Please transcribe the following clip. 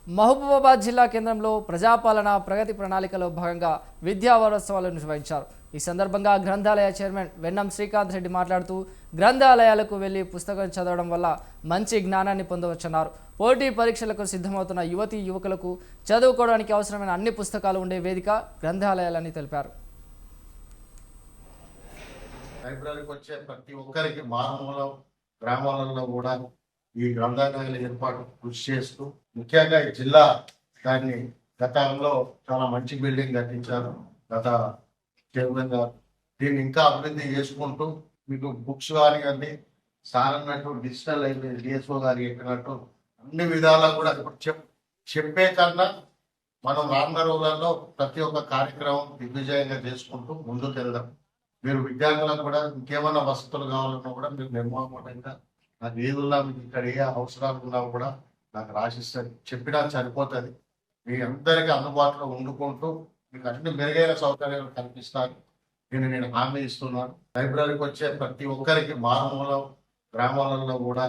మహబూబాబాద్ జిల్లా కేంద్రంలో ప్రజాపాలన ప్రగతి ప్రణాళికలో భాగంగా విద్యా వారోత్సవాలు నిర్వహించారు. ఈ సందర్భంగా గ్రంథాలయ చైర్మన్ వెన్నం శ్రీకాంత్ రెడ్డి మాట్లాడుతూ గ్రంథాలయాలకు వెళ్లి పుస్తకం చదవడం వల్ల మంచి జ్ఞానాన్ని పొందవచ్చన్నారు. పోటీ పరీక్షలకు సిద్ధమవుతున్న యువతీ యువకులకు చదువుకోవడానికి అవసరమైన అన్ని పుస్తకాలు ఉండే వేదిక గ్రంథాలయాలని తెలిపారు. లైబ్రరీకి వచ్చే ప్రతి ఒక్కరికి మారుమూల గ్రామాలలో కూడా ఈ గ్రంథాలయాల ఏర్పాటు కృషి చేస్తూ ముఖ్యంగా ఈ జిల్లా దాన్ని గతంలో చాలా మంచి బిల్డింగ్ కట్టించారు గత చైర్మన్ గారు. దీన్ని ఇంకా అభివృద్ధి చేసుకుంటూ మీకు బుక్స్ కానీ సార్ అన్నట్టు డిజిటల్ అయితే డిఎస్ఓ గారు చెప్పినట్టు అన్ని విధాలా కూడా ఇప్పుడు చెప్పే కన్నా మనం రానున్న రోజుల్లో ప్రతి ఒక్క కార్యక్రమం దిగ్విజయంగా చేసుకుంటూ ముందుకు వెళ్దాం. మీరు విద్యార్థులకు కూడా ఇంకేమన్నా వసతులు కావాలన్నా కూడా మీరు నిర్మాణంగా నాకు ఏది ఉన్నా మీకు ఇక్కడ ఏ అవసరాలు ఉన్నా కూడా నాకు రాసిస్తారు చెప్పినా సరిపోతుంది. మీ అందరికీ అందుబాటులో వండుకుంటూ మీకు అన్ని మెరుగైన సౌకర్యాలు కల్పిస్తాను నేను హామీ ఇస్తున్నాను. లైబ్రరీకి వచ్చే ప్రతి ఒక్కరికి మారుమూల గ్రామాలలో కూడా